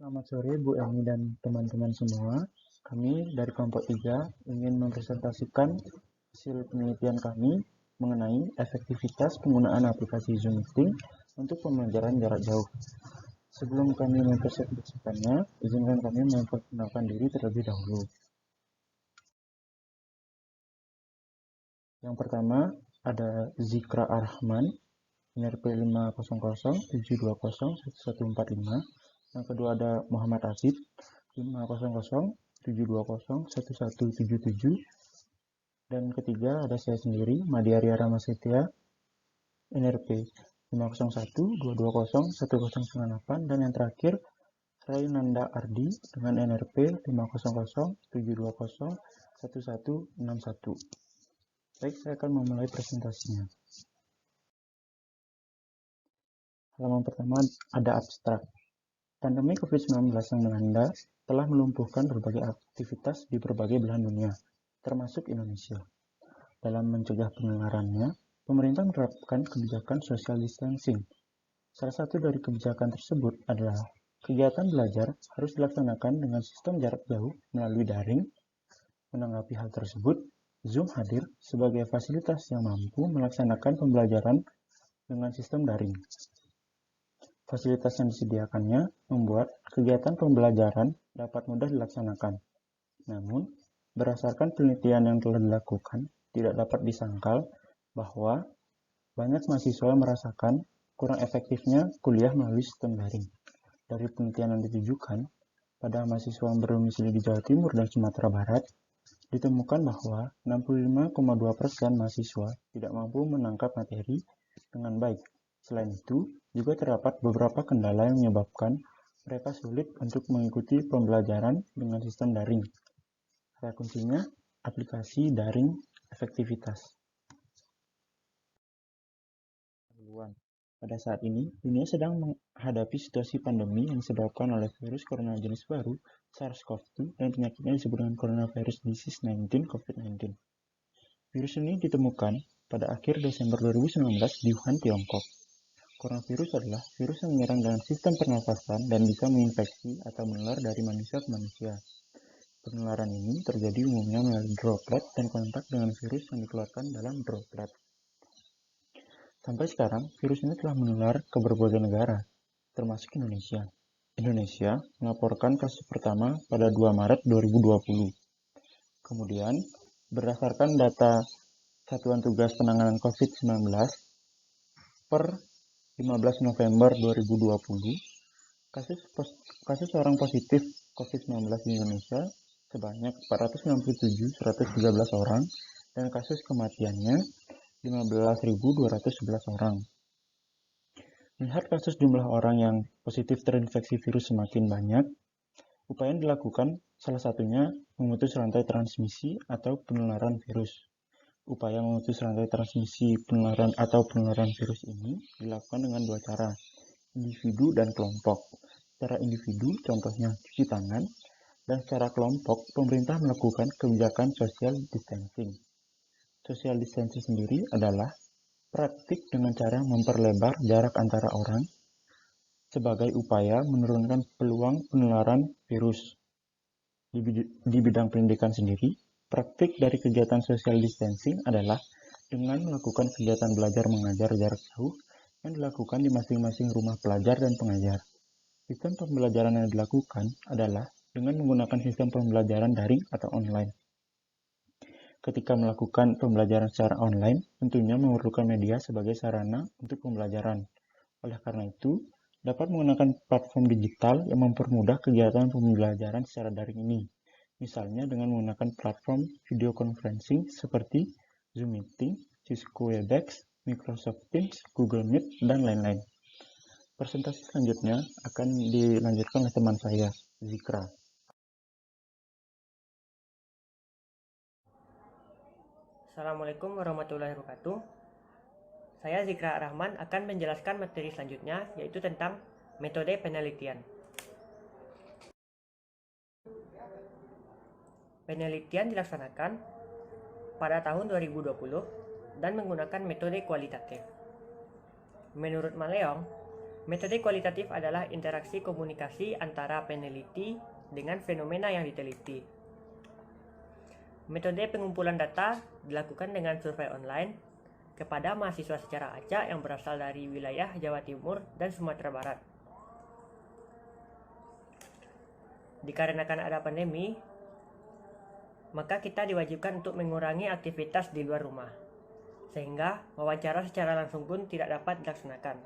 Selamat sore Bu Emi dan teman-teman semua. Kami dari kelompok 3 ingin mempresentasikan hasil penelitian kami mengenai efektivitas penggunaan aplikasi Zoom Meeting untuk pembelajaran jarak jauh. Sebelum kami mempresentasikannya, izinkan kami memperkenalkan diri terlebih dahulu. Yang pertama ada Zikra Arhman, NRP 50072011145. Yang kedua ada Muhammad Asid 50072011177. Dan ketiga ada saya sendiri, Madiarya Ramasetia, NRP 50122011098. Dan yang terakhir Rainanda Ardi dengan NRP 50072011161. Baik, saya akan memulai presentasinya. Halaman pertama ada abstrak. Pandemi COVID-19 yang melanda telah melumpuhkan berbagai aktivitas di berbagai belahan dunia, termasuk Indonesia. Dalam mencegah penularannya, pemerintah menerapkan kebijakan social distancing. Salah satu dari kebijakan tersebut adalah kegiatan belajar harus dilaksanakan dengan sistem jarak jauh melalui daring. Menanggapi hal tersebut, Zoom hadir sebagai fasilitas yang mampu melaksanakan pembelajaran dengan sistem daring. Fasilitas yang disediakannya membuat kegiatan pembelajaran dapat mudah dilaksanakan. Namun, berdasarkan penelitian yang telah dilakukan, tidak dapat disangkal bahwa banyak mahasiswa merasakan kurang efektifnya kuliah melalui sistem daring. Dari penelitian yang ditujukan pada mahasiswa yang berdomisili di Jawa Timur dan Sumatera Barat, ditemukan bahwa 65,2% mahasiswa tidak mampu menangkap materi dengan baik. Selain itu, juga terdapat beberapa kendala yang menyebabkan mereka sulit untuk mengikuti pembelajaran dengan sistem daring. Kata kuncinya, aplikasi daring efektivitas. Pada saat ini, dunia sedang menghadapi situasi pandemi yang disebabkan oleh virus corona jenis baru, SARS-CoV-2, dan penyakitnya disebut dengan Coronavirus Disease 19 COVID-19. Virus ini ditemukan pada akhir Desember 2019 di Wuhan, Tiongkok. Coronavirus adalah virus yang menyerang dengan sistem pernafasan dan bisa menginfeksi atau menular dari manusia ke manusia. Penularan ini terjadi umumnya melalui droplet dan kontak dengan virus yang dikeluarkan dalam droplet. Sampai sekarang, virus ini telah menular ke berbagai negara, termasuk Indonesia. Indonesia melaporkan kasus pertama pada 2 Maret 2020. Kemudian, berdasarkan data Satuan Tugas Penanganan COVID-19 per 15 November 2020, kasus orang positif COVID-19 di Indonesia sebanyak 497.113 orang dan kasus kematiannya 15.211 orang. Melihat kasus jumlah orang yang positif terinfeksi virus semakin banyak, upaya yang dilakukan salah satunya memutus rantai transmisi atau penularan virus. Upaya memutus rantai transmisi penularan virus ini dilakukan dengan dua cara, individu dan kelompok. Secara individu, contohnya cuci tangan, dan secara kelompok, pemerintah melakukan kebijakan social distancing. Social distancing sendiri adalah praktik dengan cara memperlebar jarak antara orang sebagai upaya menurunkan peluang penularan virus. Di bidang pendidikan sendiri, praktik dari kegiatan social distancing adalah dengan melakukan kegiatan belajar mengajar jarak jauh yang dilakukan di masing-masing rumah pelajar dan pengajar. Sistem pembelajaran yang dilakukan adalah dengan menggunakan sistem pembelajaran daring atau online. Ketika melakukan pembelajaran secara online, tentunya memerlukan media sebagai sarana untuk pembelajaran. Oleh karena itu, dapat menggunakan platform digital yang mempermudah kegiatan pembelajaran secara daring ini. Misalnya dengan menggunakan platform video conferencing seperti Zoom Meeting, Cisco Webex, Microsoft Teams, Google Meet, dan lain-lain. Presentasi selanjutnya akan dilanjutkan oleh teman saya, Zikra. Assalamualaikum warahmatullahi wabarakatuh. Saya Zikra Rahman akan menjelaskan materi selanjutnya, yaitu tentang metode penelitian. Penelitian dilaksanakan pada tahun 2020 dan menggunakan metode kualitatif. Menurut Maleong, Metode kualitatif adalah interaksi komunikasi antara peneliti dengan fenomena yang diteliti. Metode pengumpulan data dilakukan dengan survei online kepada mahasiswa secara acak yang berasal dari wilayah Jawa Timur dan Sumatera Barat. Dikarenakan ada pandemi, maka kita diwajibkan untuk mengurangi aktivitas di luar rumah, sehingga wawancara secara langsung pun tidak dapat dilaksanakan.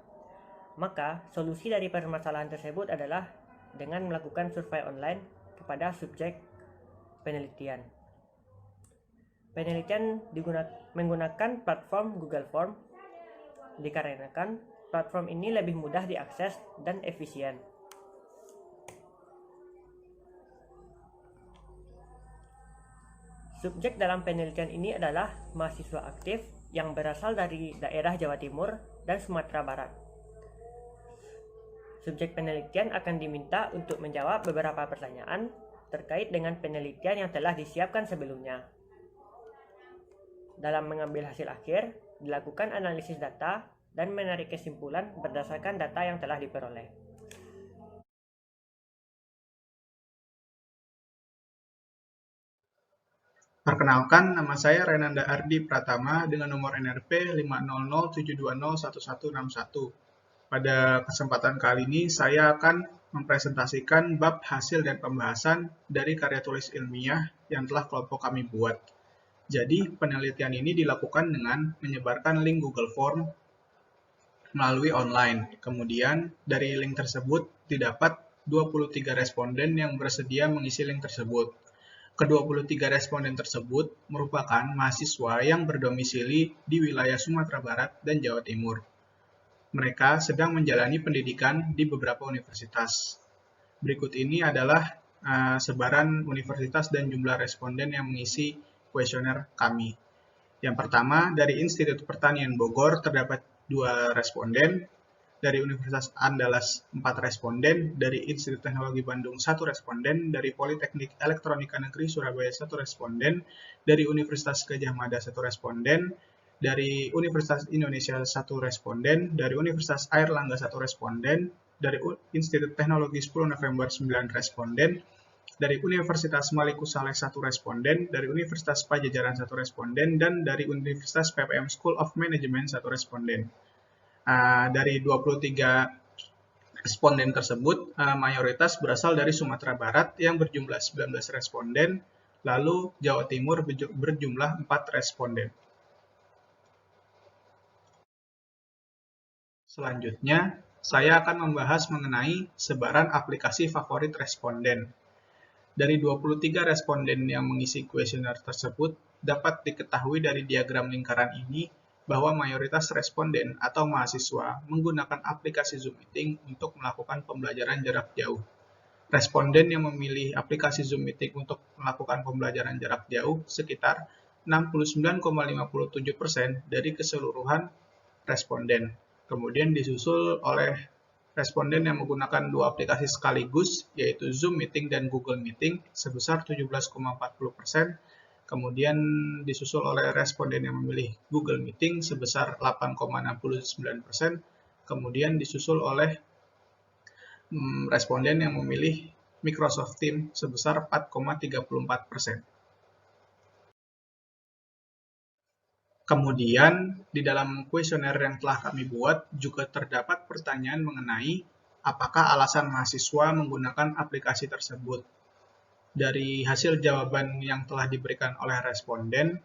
Maka, solusi dari permasalahan tersebut adalah dengan melakukan survei online kepada subjek penelitian. Penelitian menggunakan platform Google Form dikarenakan platform ini lebih mudah diakses dan efisien. Subjek dalam penelitian ini adalah mahasiswa aktif yang berasal dari daerah Jawa Timur dan Sumatera Barat. Subjek penelitian akan diminta untuk menjawab beberapa pertanyaan terkait dengan penelitian yang telah disiapkan sebelumnya. Dalam mengambil hasil akhir, dilakukan analisis data dan menarik kesimpulan berdasarkan data yang telah diperoleh. Perkenalkan, nama saya Renanda Ardi Pratama dengan nomor NRP 50072011161. Pada kesempatan kali ini, saya akan mempresentasikan bab hasil dan pembahasan dari karya tulis ilmiah yang telah kelompok kami buat. Jadi, penelitian ini dilakukan dengan menyebarkan link Google Form melalui online. Kemudian, dari link tersebut didapat 23 responden yang bersedia mengisi link tersebut. Ke-23 responden tersebut merupakan mahasiswa yang berdomisili di wilayah Sumatera Barat dan Jawa Timur. Mereka sedang menjalani pendidikan di beberapa universitas. Berikut ini adalah sebaran universitas dan jumlah responden yang mengisi kuesioner kami. Yang pertama, dari Institut Pertanian Bogor terdapat 2 responden, dari Universitas Andalas 4 responden, dari Institut Teknologi Bandung 1 responden, dari Politeknik Elektronika Negeri Surabaya 1 responden, dari Universitas Gadjah Mada 1 responden, dari Universitas Indonesia 1 responden, dari Universitas Airlangga 1 responden, dari Institut Teknologi 10 November 9 responden, dari Universitas Maliku Saleh 1 responden, dari Universitas Pajajaran 1 responden, dan dari Universitas PPM School of Management 1 responden. Dari 23 responden tersebut, mayoritas berasal dari Sumatera Barat yang berjumlah 19 responden, lalu Jawa Timur berjumlah 4 responden. Selanjutnya, saya akan membahas mengenai sebaran aplikasi favorit responden. Dari 23 responden yang mengisi kuesioner tersebut, dapat diketahui dari diagram lingkaran ini bahwa mayoritas responden atau mahasiswa menggunakan aplikasi Zoom Meeting untuk melakukan pembelajaran jarak jauh. Responden yang memilih aplikasi Zoom Meeting untuk melakukan pembelajaran jarak jauh sekitar 69,57% dari keseluruhan responden. Kemudian disusul oleh responden yang menggunakan 2 aplikasi sekaligus, yaitu Zoom Meeting dan Google Meeting, sebesar 17,40%. Kemudian disusul oleh responden yang memilih Google Meeting sebesar 8,69%. Kemudian disusul oleh responden yang memilih Microsoft Teams sebesar 4,34%. Kemudian, di dalam kuesioner yang telah kami buat juga terdapat pertanyaan mengenai apakah alasan mahasiswa menggunakan aplikasi tersebut. Dari hasil jawaban yang telah diberikan oleh responden,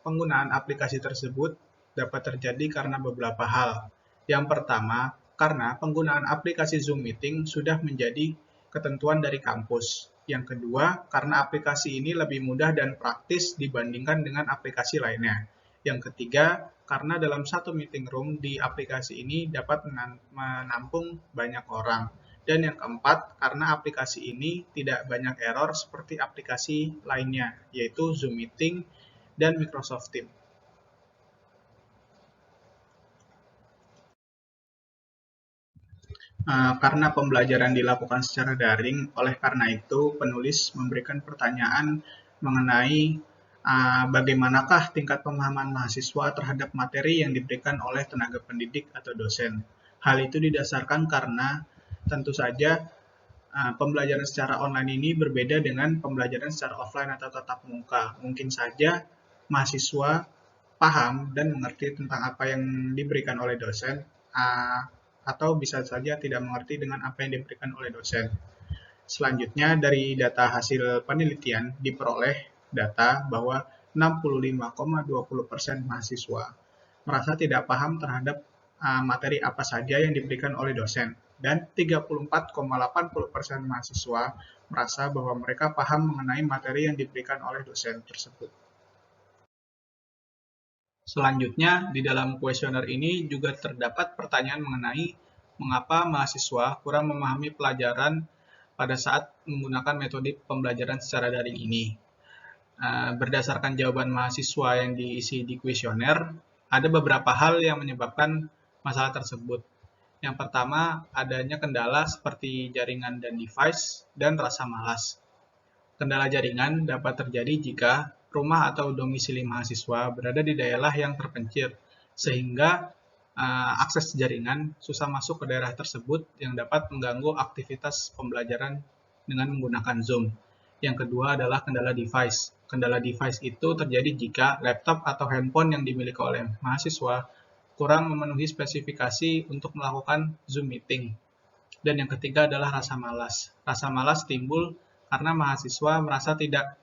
penggunaan aplikasi tersebut dapat terjadi karena beberapa hal. Yang pertama, karena penggunaan aplikasi Zoom Meeting sudah menjadi ketentuan dari kampus. Yang kedua, karena aplikasi ini lebih mudah dan praktis dibandingkan dengan aplikasi lainnya. Yang ketiga, karena dalam satu meeting room di aplikasi ini dapat menampung banyak orang. Dan yang keempat, karena aplikasi ini tidak banyak error seperti aplikasi lainnya, yaitu Zoom Meeting dan Microsoft Teams. Karena pembelajaran dilakukan secara daring, oleh karena itu penulis memberikan pertanyaan mengenai bagaimanakah tingkat pemahaman mahasiswa terhadap materi yang diberikan oleh tenaga pendidik atau dosen. Hal itu didasarkan karena tentu saja pembelajaran secara online ini berbeda dengan pembelajaran secara offline atau tatap muka. Mungkin saja mahasiswa paham dan mengerti tentang apa yang diberikan oleh dosen, atau bisa saja tidak mengerti dengan apa yang diberikan oleh dosen. Selanjutnya, dari data hasil penelitian diperoleh data bahwa 65,20% mahasiswa merasa tidak paham terhadap materi apa saja yang diberikan oleh dosen, dan 34,80% mahasiswa merasa bahwa mereka paham mengenai materi yang diberikan oleh dosen tersebut. Selanjutnya, di dalam kuesioner ini juga terdapat pertanyaan mengenai mengapa mahasiswa kurang memahami pelajaran pada saat menggunakan metode pembelajaran secara daring ini. Berdasarkan jawaban mahasiswa yang diisi di kuesioner, ada beberapa hal yang menyebabkan masalah tersebut. Yang pertama, adanya kendala seperti jaringan dan device, dan rasa malas. Kendala jaringan dapat terjadi jika rumah atau domisili mahasiswa berada di daerah yang terpencil, sehingga akses jaringan susah masuk ke daerah tersebut yang dapat mengganggu aktivitas pembelajaran dengan menggunakan Zoom. Yang kedua adalah kendala device. Kendala device itu terjadi jika laptop atau handphone yang dimiliki oleh mahasiswa kurang memenuhi spesifikasi untuk melakukan Zoom meeting. Dan yang ketiga adalah rasa malas. Rasa malas timbul karena mahasiswa merasa tidak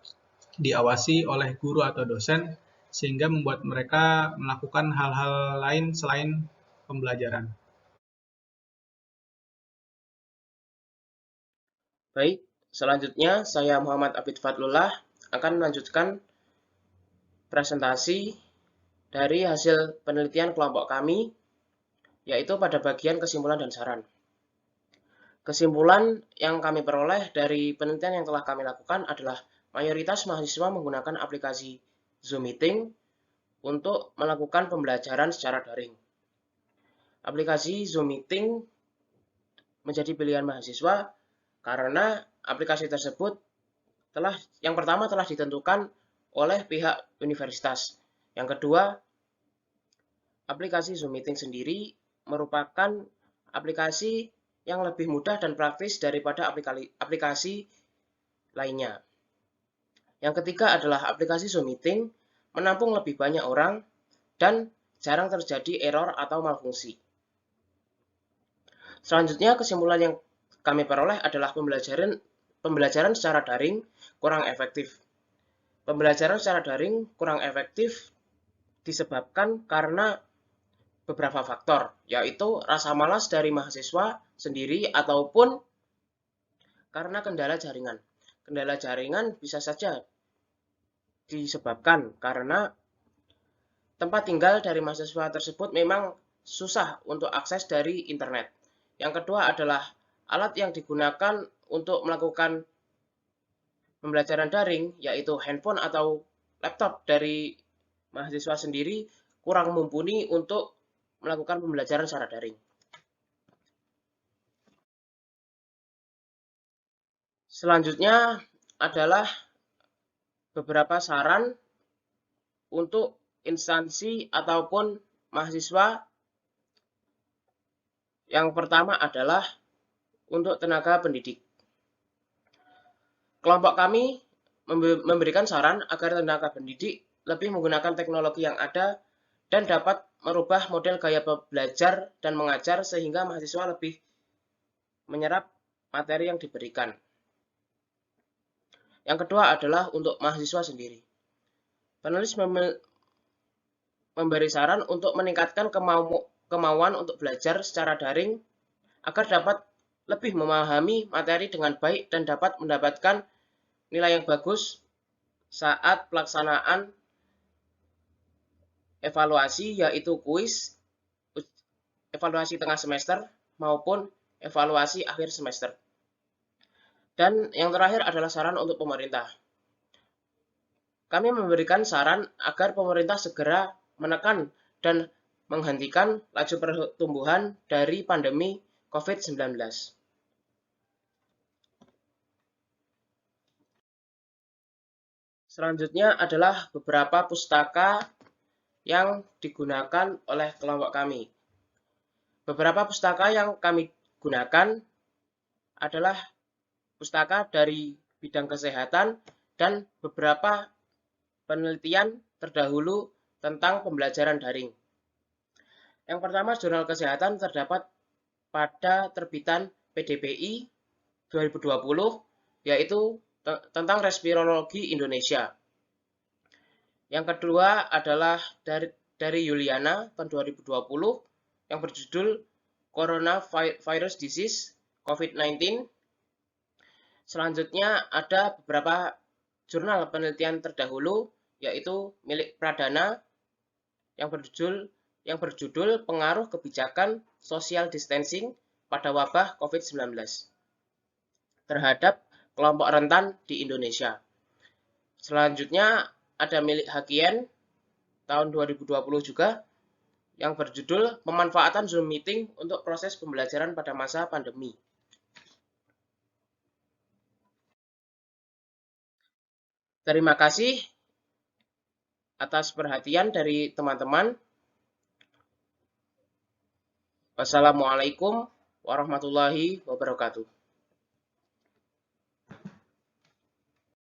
diawasi oleh guru atau dosen, sehingga membuat mereka melakukan hal-hal lain selain pembelajaran. Baik, selanjutnya saya Muhammad Abid Fadlullah akan melanjutkan presentasi dari hasil penelitian kelompok kami, yaitu pada bagian kesimpulan dan saran. Kesimpulan yang kami peroleh dari penelitian yang telah kami lakukan adalah mayoritas mahasiswa menggunakan aplikasi Zoom Meeting untuk melakukan pembelajaran secara daring. Aplikasi Zoom Meeting menjadi pilihan mahasiswa karena aplikasi tersebut yang pertama telah ditentukan oleh pihak universitas. Yang kedua, aplikasi Zoom Meeting sendiri merupakan aplikasi yang lebih mudah dan praktis daripada aplikasi lainnya. Yang ketiga adalah aplikasi Zoom Meeting menampung lebih banyak orang dan jarang terjadi error atau malfungsi. Selanjutnya, kesimpulan yang kami peroleh adalah pembelajaran secara daring kurang efektif. Pembelajaran secara daring kurang efektif disebabkan karena beberapa faktor, yaitu rasa malas dari mahasiswa sendiri ataupun karena kendala jaringan. Kendala jaringan bisa saja disebabkan karena tempat tinggal dari mahasiswa tersebut memang susah untuk akses dari internet. Yang kedua adalah alat yang digunakan untuk melakukan pembelajaran daring, yaitu handphone atau laptop dari mahasiswa sendiri kurang mumpuni untuk melakukan pembelajaran secara daring. Selanjutnya adalah beberapa saran untuk instansi ataupun mahasiswa. Yang pertama adalah untuk tenaga pendidik. Kelompok kami memberikan saran agar tenaga pendidik lebih menggunakan teknologi yang ada dan dapat merubah model gaya belajar dan mengajar sehingga mahasiswa lebih menyerap materi yang diberikan. Yang kedua adalah untuk mahasiswa sendiri. Penulis memberi saran untuk meningkatkan kemauan untuk belajar secara daring agar dapat lebih memahami materi dengan baik dan dapat mendapatkan nilai yang bagus saat pelaksanaan evaluasi, yaitu kuis, evaluasi tengah semester, maupun evaluasi akhir semester. Dan yang terakhir adalah saran untuk pemerintah. Kami memberikan saran agar pemerintah segera menekan dan menghentikan laju pertumbuhan dari pandemi COVID-19. Selanjutnya adalah beberapa pustaka yang digunakan oleh kelompok kami. Beberapa pustaka yang kami gunakan adalah pustaka dari bidang kesehatan dan beberapa penelitian terdahulu tentang pembelajaran daring. Yang pertama, jurnal kesehatan terdapat pada terbitan PDPI 2020, yaitu tentang respirologi Indonesia. Yang kedua adalah dari Yuliana tahun 2020 yang berjudul Coronavirus Disease COVID-19. Selanjutnya ada beberapa jurnal penelitian terdahulu, yaitu milik Pradana yang berjudul Pengaruh Kebijakan Social Distancing pada Wabah COVID-19 terhadap kelompok rentan di Indonesia. Selanjutnya ada milik Hakien tahun 2020 juga yang berjudul Pemanfaatan Zoom Meeting untuk Proses Pembelajaran pada Masa Pandemi. Terima kasih atas perhatian dari teman-teman. Wassalamualaikum warahmatullahi wabarakatuh.